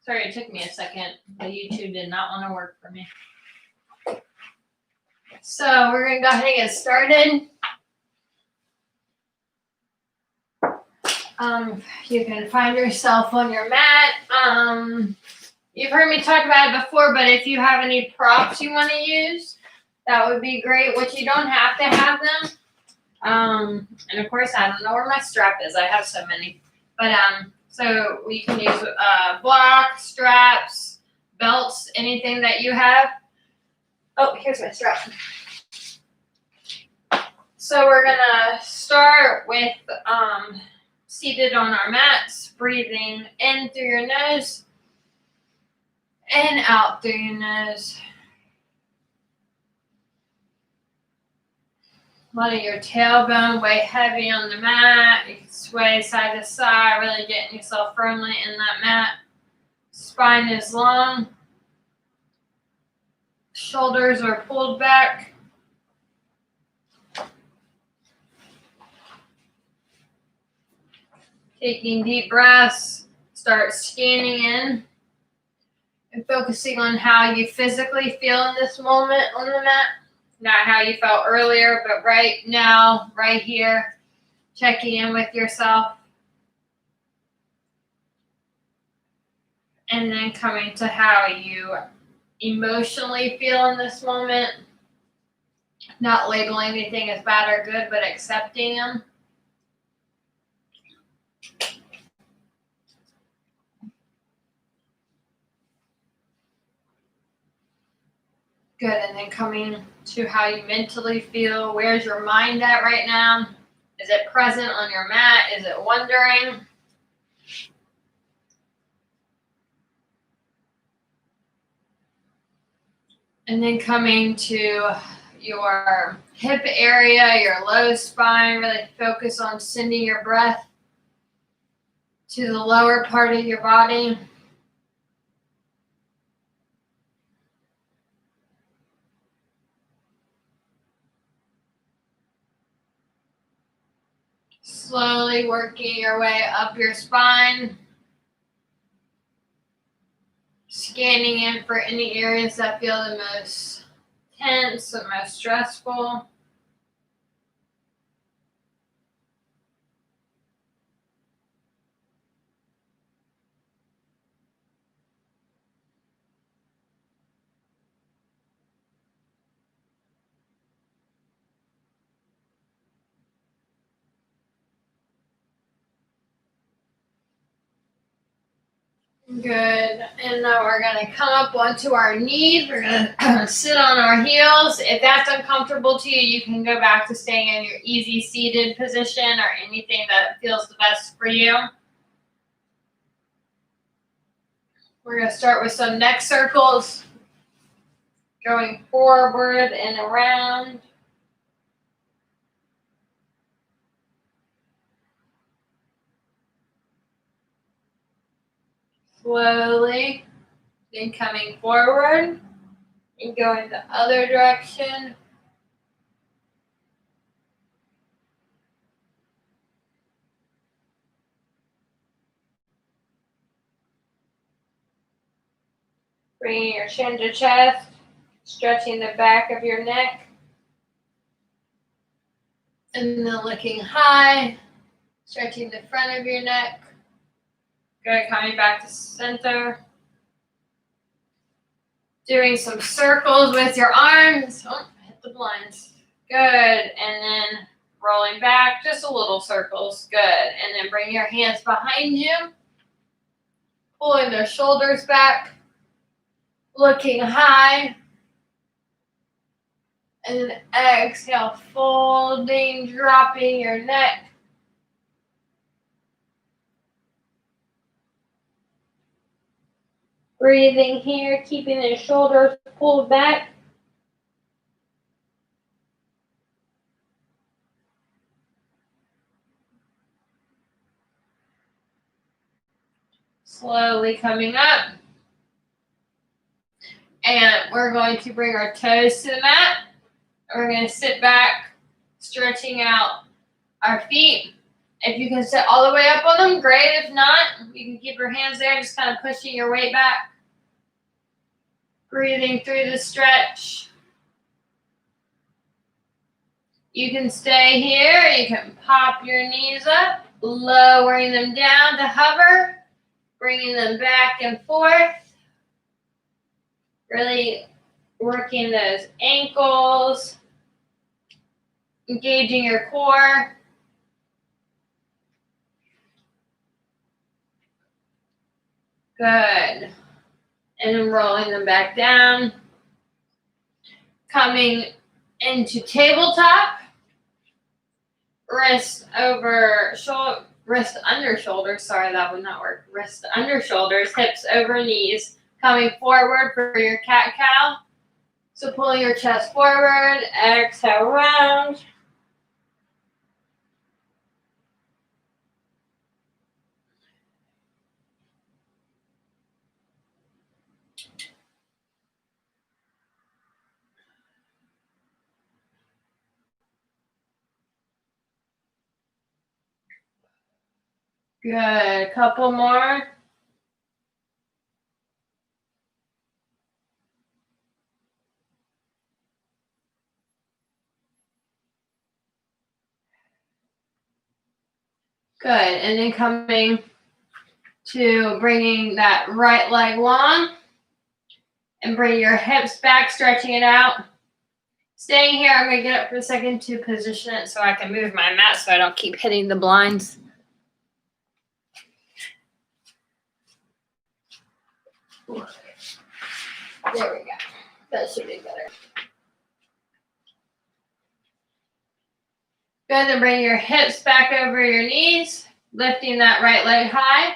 Sorry, it took me a second. The YouTube did not want to work for me. So we're going to go ahead and get started. You can find yourself on your mat. You've heard me talk about it before, but if you have any props you want to use, that would be great, which you don't have to have them. And of course, I don't know where my strap is. I have so many. But so we can use blocks, straps, belts, anything that you have. Oh, here's my strap. So we're going to start with seated on our mats, breathing in through your nose and out through your nose. Letting your tailbone weigh heavy on the mat. You can sway side to side, really getting yourself firmly in that mat. Spine is long. Shoulders are pulled back. Taking deep breaths, start scanning in and focusing on how you physically feel in this moment on the mat. Not how you felt earlier, but right now, right here, checking in with yourself. And then coming to how you emotionally feel in this moment. Not labeling anything as bad or good, but accepting them. Good, and then coming to how you mentally feel. Where's your mind at right now? Is it present on your mat? Is it wandering? And then coming to your hip area, your low spine, really focus on sending your breath to the lower part of your body. Slowly working your way up your spine. Scanning in for any areas that feel the most tense, the most stressful. Good. And now we're going to come up onto our knees. We're going to sit on our heels. If that's uncomfortable to you, you can go back to staying in your easy seated position or anything that feels the best for you. We're going to start with some neck circles, going forward and around. Slowly, then coming forward and going the other direction. Bringing your chin to chest, stretching the back of your neck. And then looking high, stretching the front of your neck. Good, coming back to center. Doing some circles with your arms. Oh, hit the blinds. Good, and then rolling back, just a little circles. Good, and then bring your hands behind you. Pulling the shoulders back. Looking high. And then exhale, folding, dropping your neck. Breathing here, keeping the shoulders pulled back. Slowly coming up. And we're going to bring our toes to the mat. We're going to sit back, stretching out our feet. If you can sit all the way up on them, great. If not, you can keep your hands there, just kind of pushing your weight back. Breathing through the stretch. You can stay here. You can pop your knees up, lowering them down to hover, bringing them back and forth. Really working those ankles, engaging your core. Good. And then rolling them back down. Coming into tabletop. Wrist over shoulder, wrist under shoulders. Sorry, that would not work. Wrist under shoulders, hips over knees. Coming forward for your cat-cow. So pulling your chest forward, exhale round. Good. Couple more. Good. And then coming to bringing that right leg long and bring your hips back, stretching it out. Staying here, I'm going to get up for a second to position it so I can move my mat so I don't keep hitting the blinds. There we go. That should be better. Good, then bring your hips back over your knees, lifting that right leg high.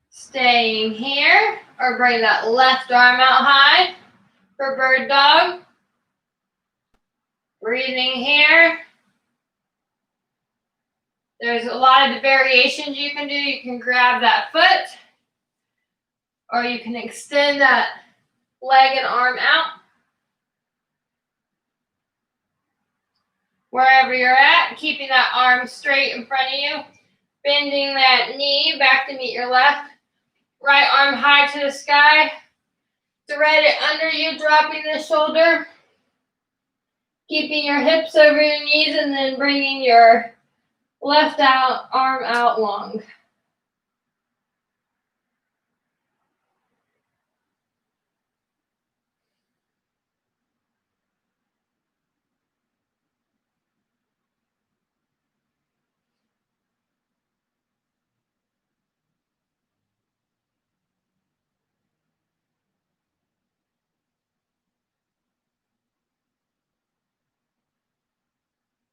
Staying here, or bring that left arm out high for bird dog. Breathing here. There's a lot of variations you can do. You can grab that foot, or you can extend that leg and arm out. Wherever you're at, keeping that arm straight in front of you. Bending that knee back to meet your left. Right arm high to the sky. Thread it under you, dropping the shoulder. Keeping your hips over your knees and then bringing your left arm out long.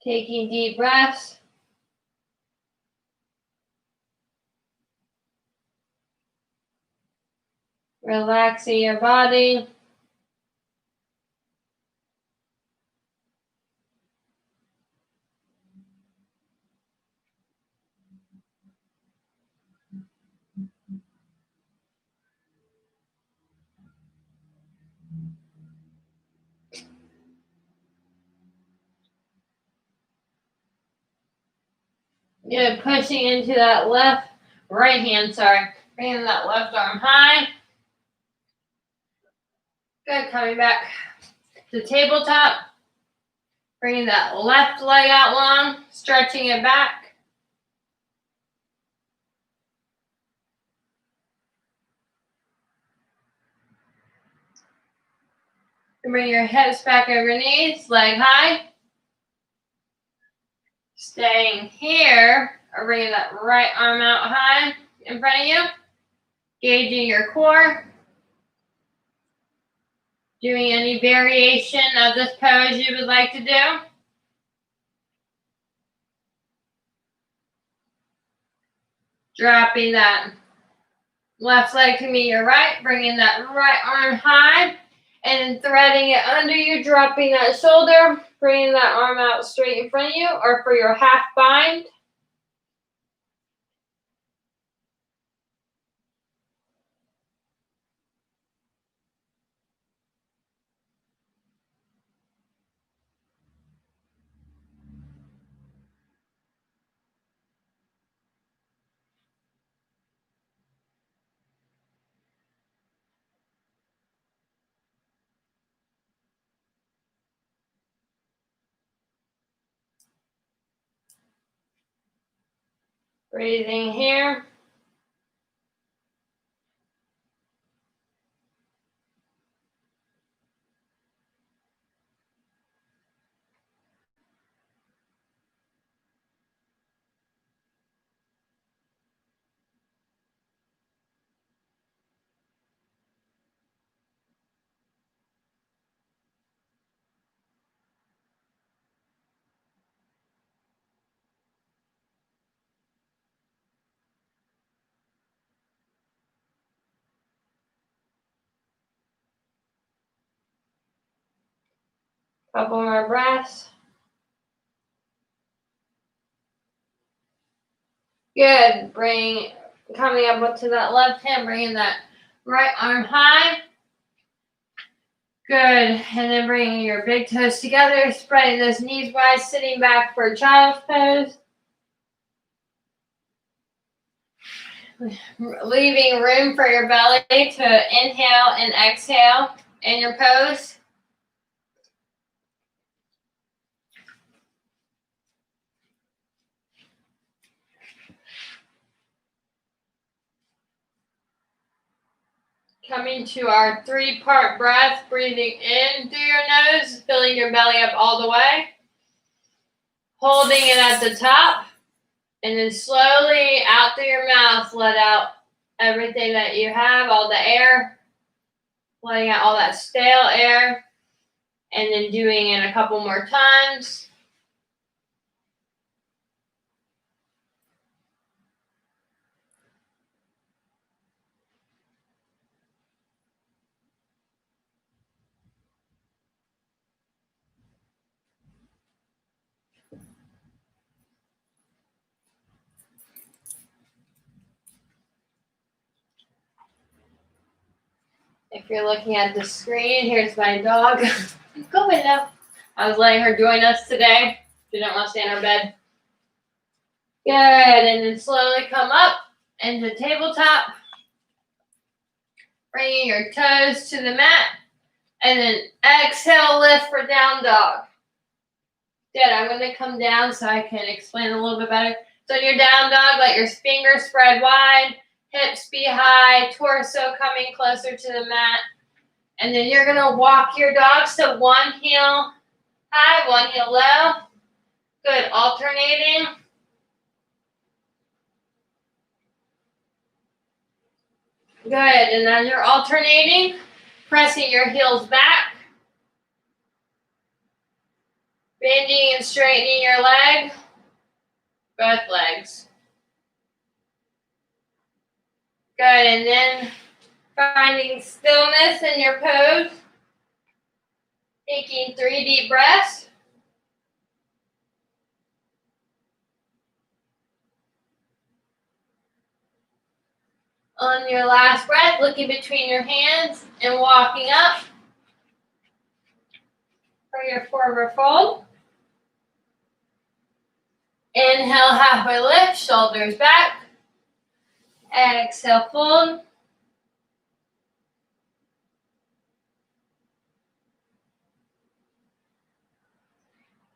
Taking deep breaths. Relaxing your body. Good, pushing into that right hand, bringing that left arm high. Good, coming back to tabletop. Bringing that left leg out long, stretching it back. And bring your hips back over your knees, leg high. Staying here, or bringing that right arm out high in front of you. Gauging your core. Doing any variation of this pose you would like to do. Dropping that left leg to meet your right, bringing that right arm high, and threading it under you, dropping that shoulder, bringing that arm out straight in front of you, or for your half bind. Breathing here. Couple more breaths. Good. Coming up to that left hand, bringing that right arm high. Good. And then bringing your big toes together, spreading those knees wide, sitting back for child's pose. Leaving room for your belly to inhale and exhale in your pose. Coming to our 3-part breath, breathing in through your nose, filling your belly up all the way. Holding it at the top, and then slowly out through your mouth, let out everything that you have, all the air, letting out all that stale air, and then doing it a couple more times. If you're looking at the screen, here's my dog. Go Willow. I was letting her join us today. She didn't want to stay in her bed. Good, and then slowly come up into tabletop. Bringing your toes to the mat. And then exhale, lift for down dog. Good, I'm going to come down so I can explain a little bit better. So in your down dog, let your fingers spread wide. Hips be high, torso coming closer to the mat. And then you're going to walk your dogs to one heel high, one heel low. Good, alternating. Good, and as you're alternating, pressing your heels back. Bending and straightening your leg. Both legs. Good, and then finding stillness in your pose. Taking 3 deep breaths. On your last breath, looking between your hands and walking up for your forward fold. Inhale, halfway lift, shoulders back. Exhale, fold.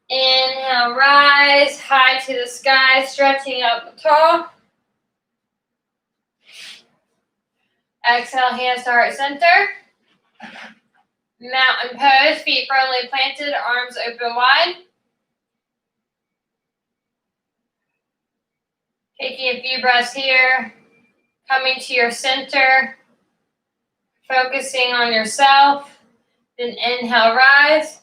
Inhale, rise high to the sky, stretching up tall. Exhale, hands to heart center. Mountain pose, feet firmly planted, arms open wide. Taking a few breaths here, coming to your center, focusing on yourself. Then inhale, rise.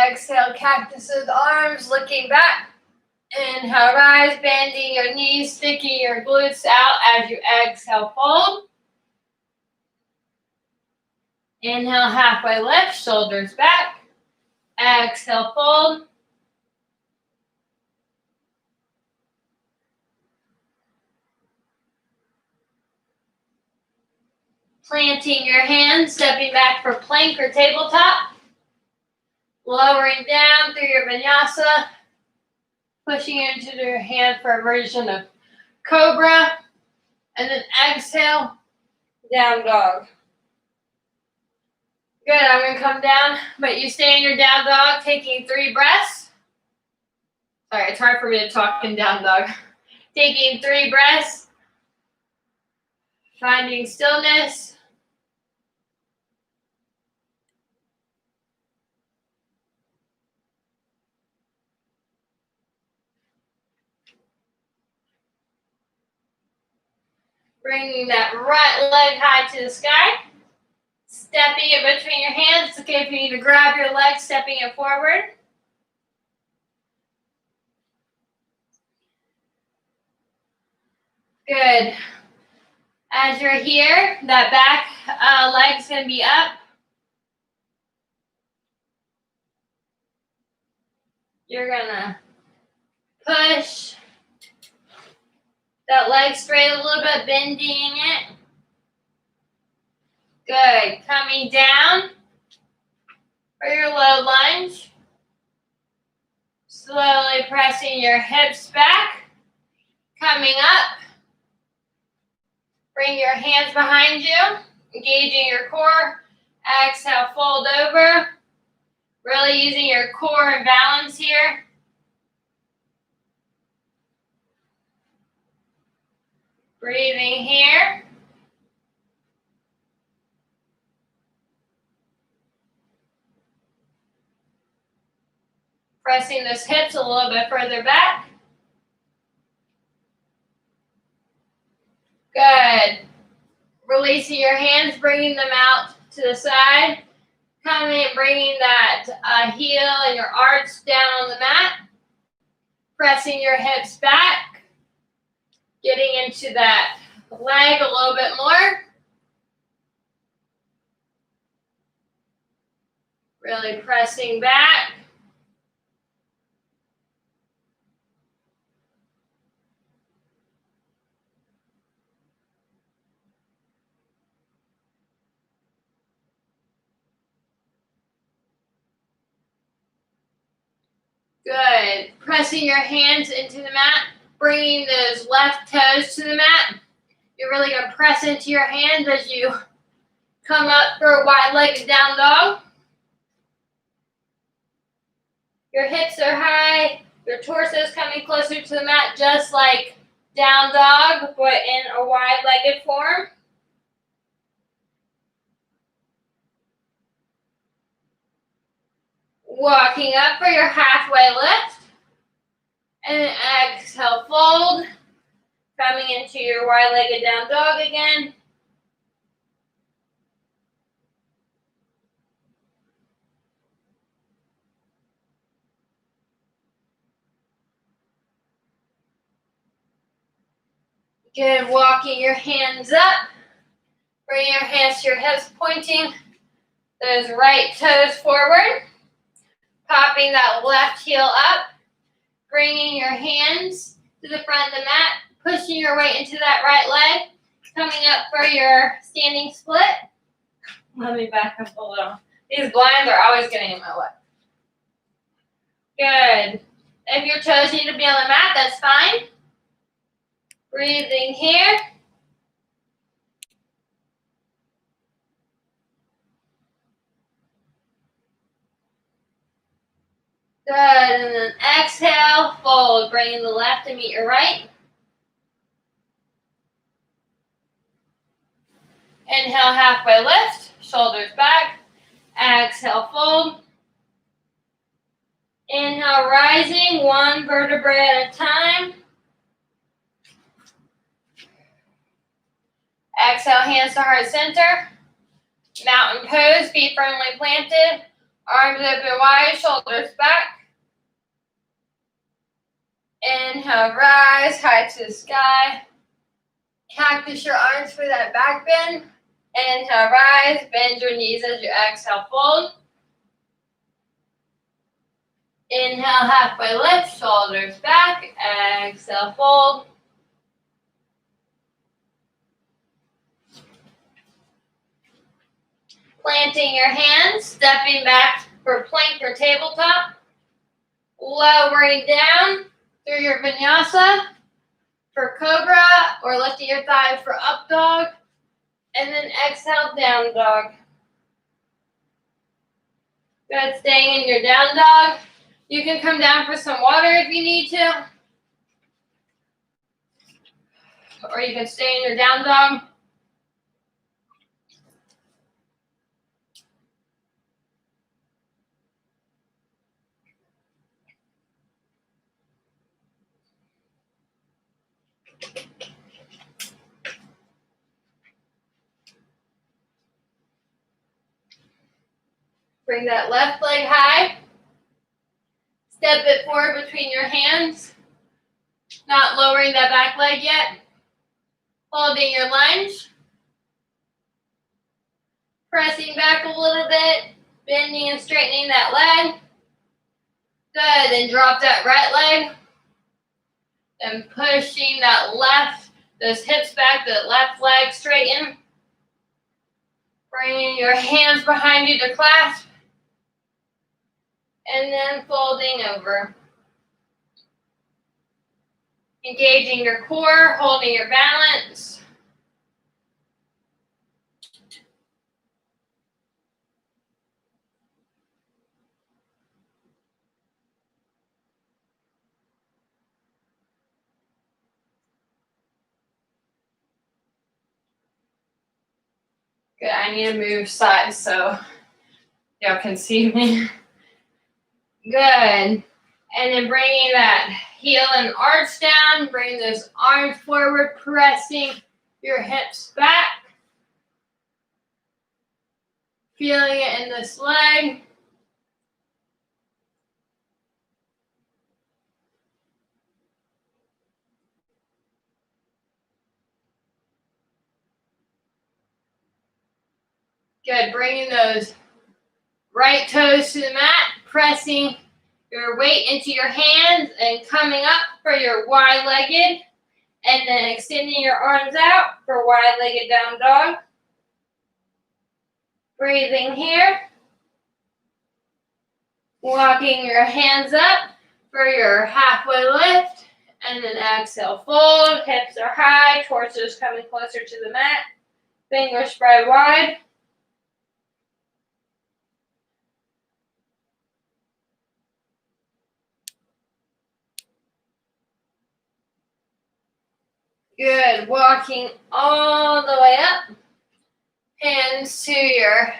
Exhale, cactus with arms, looking back. Inhale, rise, bending your knees, sticking your glutes out as you exhale, fold. Inhale, halfway lift, shoulders back. Exhale, fold. Planting your hands, stepping back for plank or tabletop. Lowering down through your vinyasa. Pushing into your hand for a version of cobra. And then exhale, down dog. Good, I'm going to come down, but you stay in your down dog, taking 3 breaths. Sorry, it's hard for me to talk in down dog. Taking 3 breaths. Finding stillness. Bringing that right leg high to the sky. Stepping it between your hands. It's okay if you need to grab your leg, stepping it forward. Good. As you're here, that back leg's going to be up. You're going to push that leg straight a little bit, bending it. Good. Coming down for your low lunge. Slowly pressing your hips back. Coming up. Bring your hands behind you. Engaging your core. Exhale, fold over. Really using your core and balance here. Breathing here. Pressing those hips a little bit further back. Good. Releasing your hands, bringing them out to the side. Coming, bringing that heel and your arch down on the mat. Pressing your hips back. Getting into that leg a little bit more. Really pressing back. Good. Pressing your hands into the mat. Bringing those left toes to the mat. You're really going to press into your hands as you come up for a wide-legged down dog. Your hips are high. Your torso is coming closer to the mat, just like down dog, but in a wide-legged form. Walking up for your halfway lift. And then exhale, fold. Coming into your wide-legged down dog again. Good. Walking your hands up. Bring your hands to your hips, pointing those right toes forward. Popping that left heel up. Bringing your hands to the front of the mat. Pushing your weight into that right leg. Coming up for your standing split. Let me back up a little. These blinds are always getting in my way. Good. If your toes need to be on the mat, that's fine. Breathing here. Good. And then exhale, fold. Bringing the left to meet your right. Inhale, halfway lift. Shoulders back. Exhale, fold. Inhale, rising, one vertebrae at a time. Exhale, hands to heart center. Mountain pose, feet firmly planted. Arms open wide, shoulders back. Inhale, rise, high to the sky. Cactus your arms for that back bend. Inhale, rise, bend your knees as you exhale, fold. Inhale, halfway lift, shoulders back. Exhale, fold. Planting your hands, stepping back for plank or tabletop. Lowering down through your vinyasa for cobra, or lifting your thighs for up dog. And then exhale, down dog. Good, staying in your down dog. You can come down for some water if you need to. Or you can stay in your down dog. Bring that left leg high. Step it forward between your hands. Not lowering that back leg yet. Holding your lunge. Pressing back a little bit. Bending and straightening that leg. Good. Then drop that right leg. And pushing that left, those hips back, the left leg straighten. Bringing your hands behind you to clasp. And then folding over. Engaging your core, holding your balance. Good, I need to move sides so y'all can see me. Good. And then bringing that heel and arch down, bring those arms forward, pressing your hips back. Feeling it in this leg. Good, bringing those right toes to the mat, pressing your weight into your hands and coming up for your wide-legged, and then extending your arms out for wide-legged down dog. Breathing here. Walking your hands up for your halfway lift, and then exhale, fold, hips are high, torso's coming closer to the mat, fingers spread wide. Good, walking all the way up, hands to your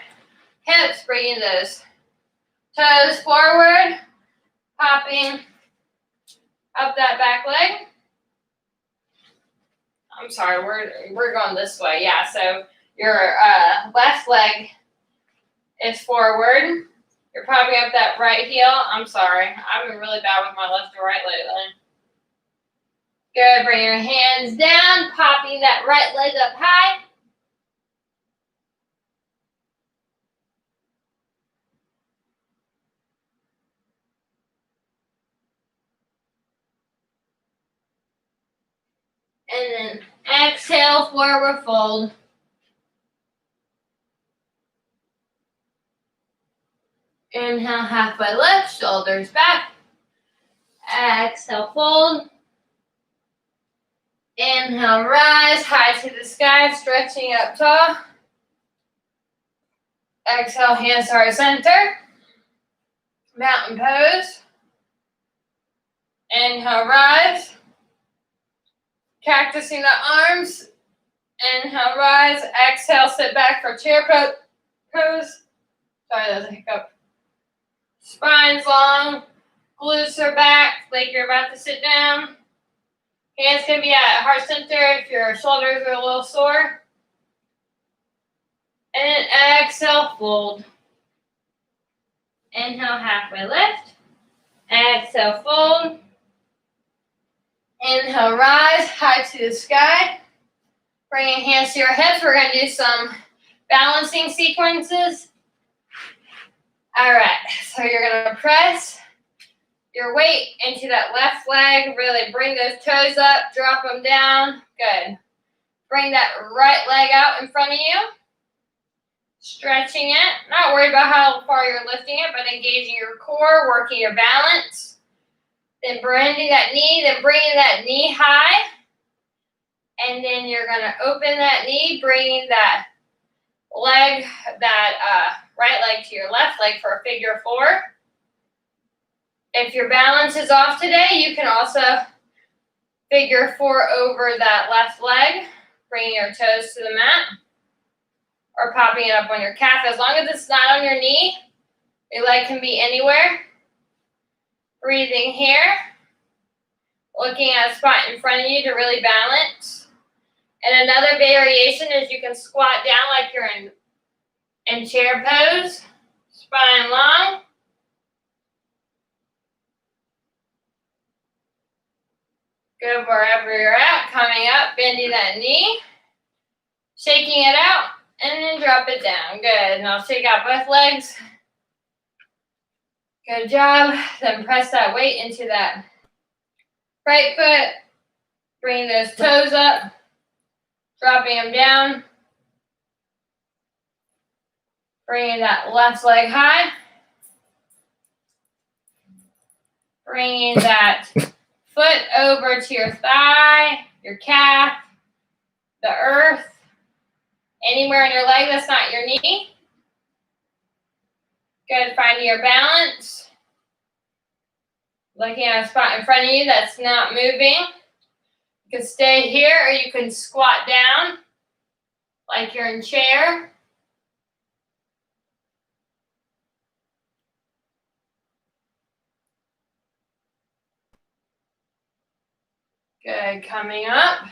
hips, bringing those toes forward, popping up that back leg. I'm sorry, we're going this way. Yeah, so your left leg is forward. You're popping up that right heel. I'm sorry, I've been really bad with my left and right lately. Good, bring your hands down, popping that right leg up high. And then exhale, forward fold. Inhale, halfway lift, shoulders back. Exhale, fold. Inhale, rise, high to the sky, stretching up tall. Exhale, hands to our center. Mountain pose. Inhale, rise. Cactusing the arms. Inhale, rise. Exhale, sit back for chair pose. Sorry, that was a hiccup. Spine's long. Glutes are back, like you're about to sit down. Hands can be at heart center if your shoulders are a little sore. And then exhale, fold. Inhale, halfway lift. Exhale, fold. Inhale, rise, high to the sky. Bringing hands to your hips. We're going to do some balancing sequences. All right, so you're going to press your weight into that left leg. Really bring those toes up, drop them down. Good. Bring that right leg out in front of you. Stretching it. Not worried about how far you're lifting it, but engaging your core, working your balance. Then bending that knee, then bringing that knee high. And then you're going to open that knee, bringing that leg, that right leg to your left leg for a figure four. If your balance is off today, you can also figure 4 over that left leg, bringing your toes to the mat, or popping it up on your calf. As long as it's not on your knee, your leg can be anywhere. Breathing here, looking at a spot in front of you to really balance. And another variation is you can squat down like you're in chair pose, spine long. Good wherever you're at, coming up, bending that knee, shaking it out, and then drop it down. Good. Now shake out both legs. Good job. Then press that weight into that right foot. Bring those toes up, dropping them down. Bringing that left leg high. Bringing that foot over to your thigh, your calf, the earth, anywhere in your leg that's not your knee. Good, finding your balance. Looking at a spot in front of you that's not moving. You can stay here or you can squat down like you're in chair. Good, coming up,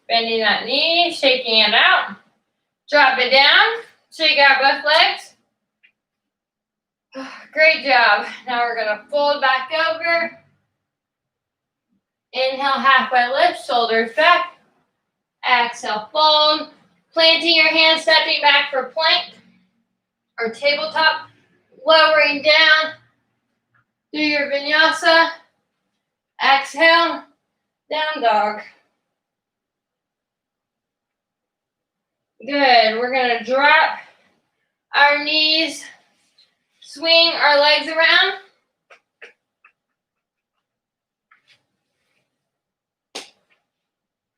bending that knee, shaking it out. Drop it down, shake out both legs. Great job. Now we're gonna fold back over. Inhale, halfway lift, shoulders back. Exhale, fold. Planting your hands, stepping back for plank or tabletop. Lowering down. Do your vinyasa. Exhale, down dog. Good. We're going to drop our knees, swing our legs around.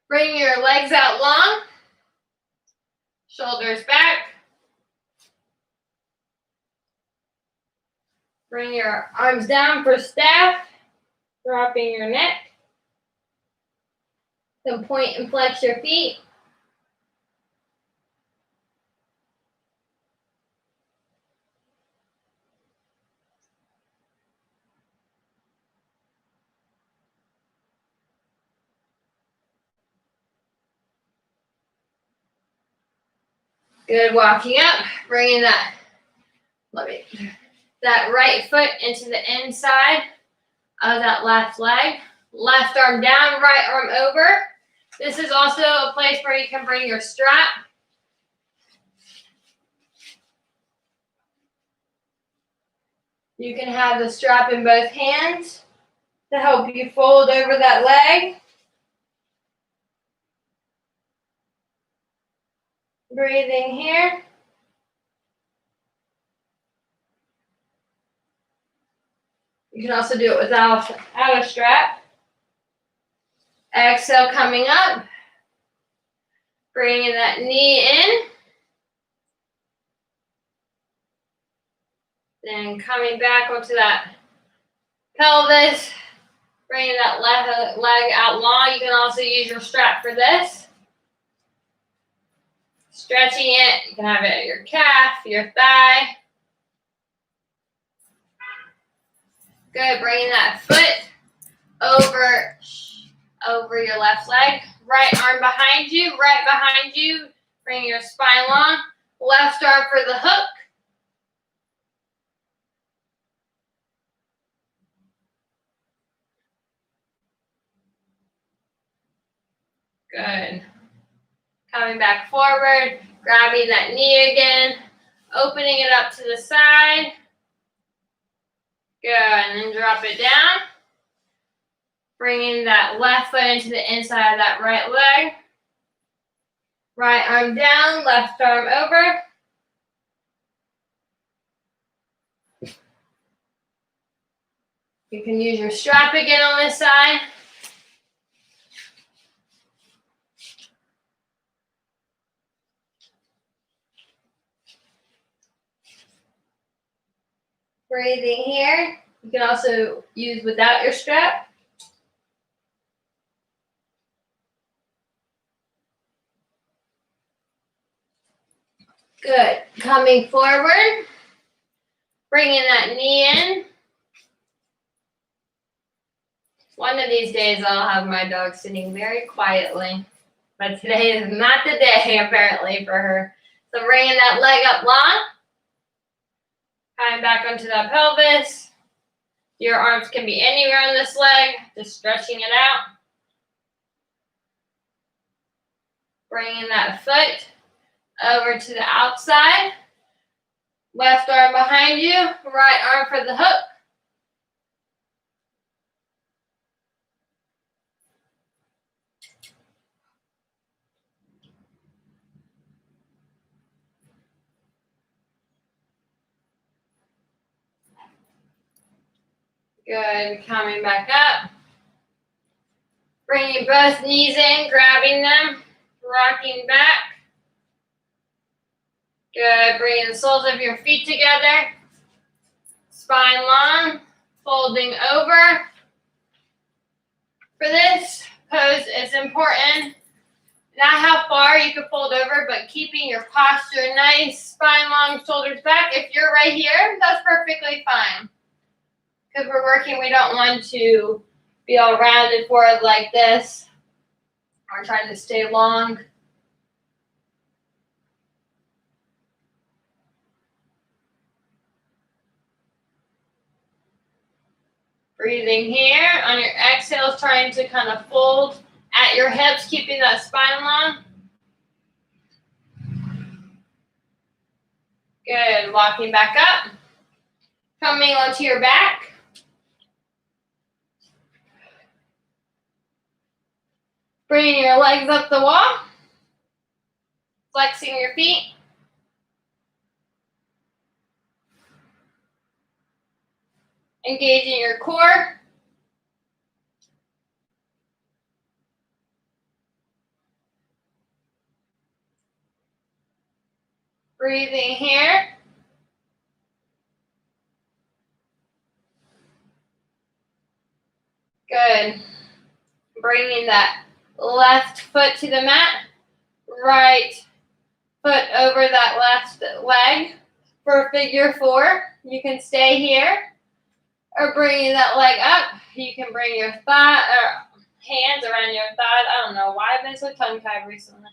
Bring your legs out long. Shoulders back. Bring your arms down for staff. Dropping your neck. Then point and flex your feet. Good, walking up, bringing that right foot into the inside of that left leg. Left arm down, right arm over. This is also a place where you can bring your strap. You can have the strap in both hands to help you fold over that leg. Breathing here. You can also do it without a strap. Exhale, coming up. Bringing that knee in. Then coming back onto that pelvis. Bringing that left leg out long. You can also use your strap for this. Stretching it. You can have it at your calf, your thigh. Good. Bringing that foot over your left leg. Right arm behind you, right behind you. Bring your spine long. Left arm for the hook. Good. Coming back forward, grabbing that knee again, opening it up to the side. Good, and then drop it down. Bringing that left foot into the inside of that right leg. Right arm down, left arm over. You can use your strap again on this side. Breathing here, You can also use without your strap. Good. Coming forward, bringing that knee in. One of these days I'll have my dog sitting very quietly, but today is not the day apparently for her. So bringing that leg up long, coming back onto that pelvis. Your arms can be anywhere on this leg, just stretching it out. Bringing that foot over to the outside. Left arm behind you, right arm for the hook. Good, coming back up. Bringing both knees in, grabbing them, rocking back. Good, bringing the soles of your feet together. Spine long, folding over. For this pose, it's important not how far you can fold over, but keeping your posture nice, spine long, shoulders back. If you're right here, that's perfectly fine. Because we're working, we don't want to be all rounded forward like this. We're trying to stay long. Breathing here. On your exhales, trying to kind of fold at your hips, keeping that spine long. Good. Walking back up. Coming onto your back. Bringing your legs up the wall. Flexing your feet. Engaging your core. Breathing here. Good. Bringing that left foot to the mat. Right foot over that left leg for figure four. You can stay here or bringing that leg up. You can bring your thigh or hands around your thighs. I don't know why I've been so tongue-tied recently.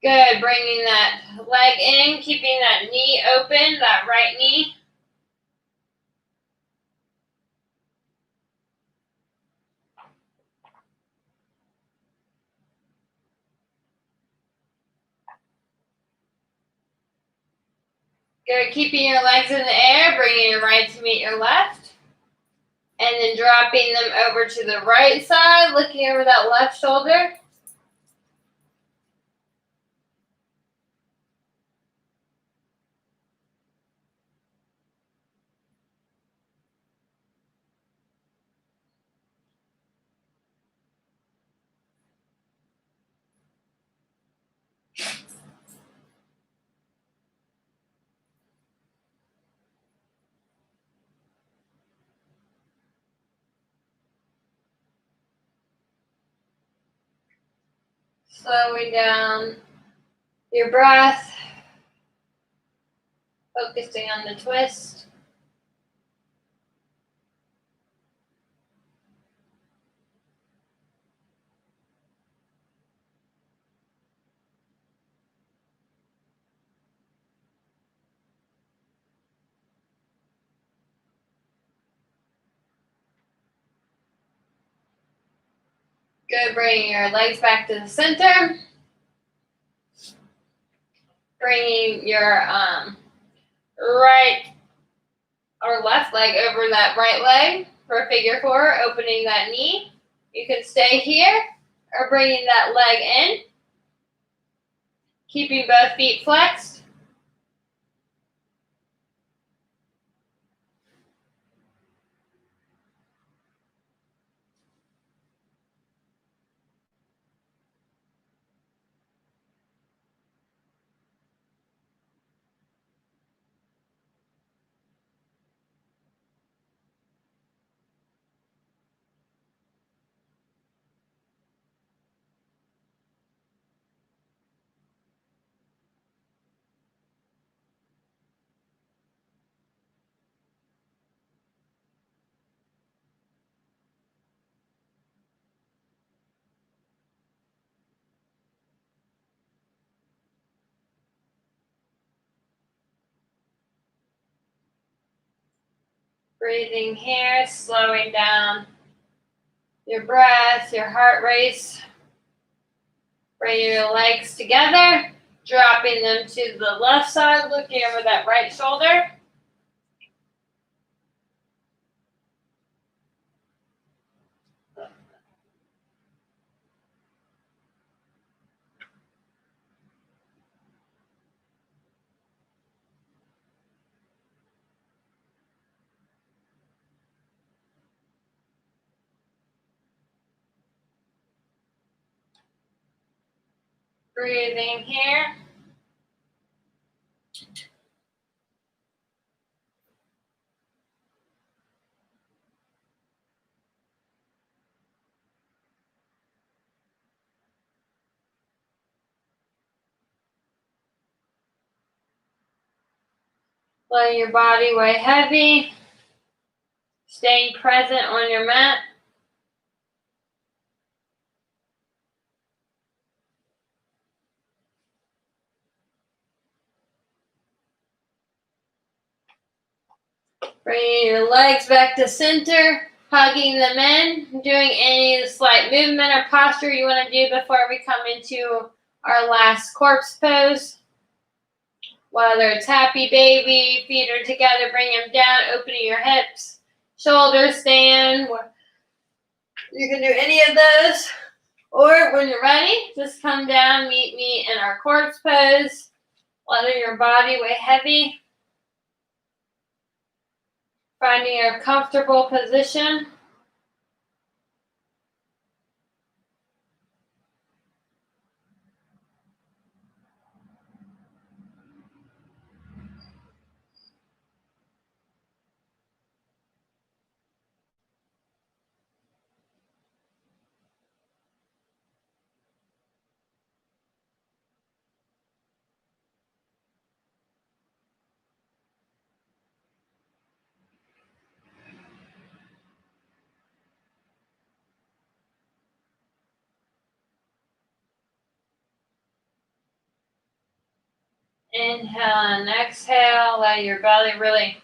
Good. Bringing that leg in, keeping that knee open, that right knee. Good. Keeping your legs in the air, bringing your right to meet your left. And then dropping them over to the right side, looking over that left shoulder. Slowing down your breath, focusing on the twist. Good, bringing your legs back to the center. Bringing your right or left leg over that right leg for figure four, opening that knee. You can stay here or bringing that leg in. Keeping both feet flexed. Breathing here, slowing down your breath, your heart rate. Bring your legs together, dropping them to the left side, looking over that right shoulder. Breathing here. Letting your body weigh heavy. Staying present on your mat. Bringing your legs back to center, hugging them in, doing any slight movement or posture you want to do before we come into our last corpse pose. Whether it's happy baby, feet are together, bring them down, opening your hips, shoulders stand. You can do any of those. Or when you're ready, just come down, meet me in our corpse pose. Letting your body weigh heavy. Finding a comfortable position. Inhale and exhale. Let your belly really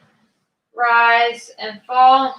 rise and fall.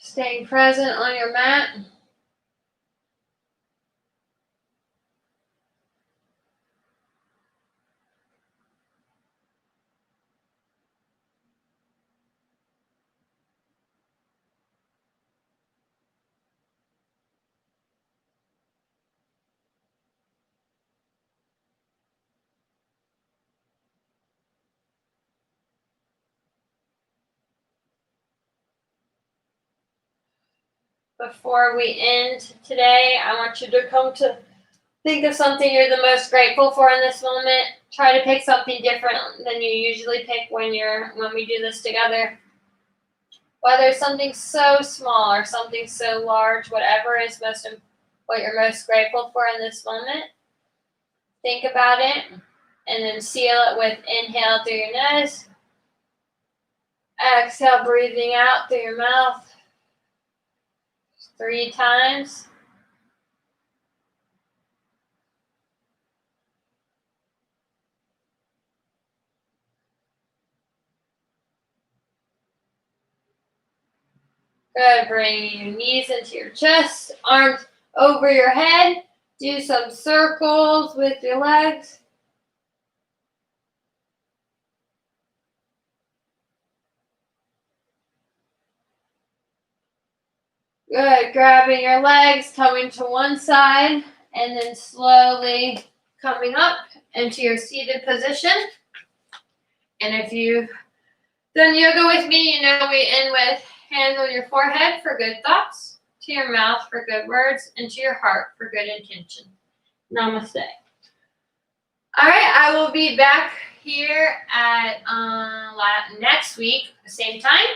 Staying present on your mat. Before we end today, I want you to come to think of something you're the most grateful for in this moment. Try to pick something different than you usually pick when we do this together. Whether it's something so small or something so large, whatever is what you're most grateful for in this moment. Think about it and then seal it with inhale through your nose. Exhale, breathing out through your mouth 3 times. Good. Bringing your knees into your chest, arms over your head. Do some circles with your legs. Good. Grabbing your legs, coming to one side, and then slowly coming up into your seated position. And if you've done yoga with me, you know we end with hands on your forehead for good thoughts, to your mouth for good words, and to your heart for good intention. Namaste. All right, I will be back here at next week, same time.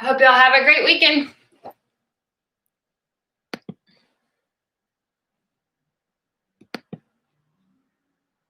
I hope y'all have a great weekend.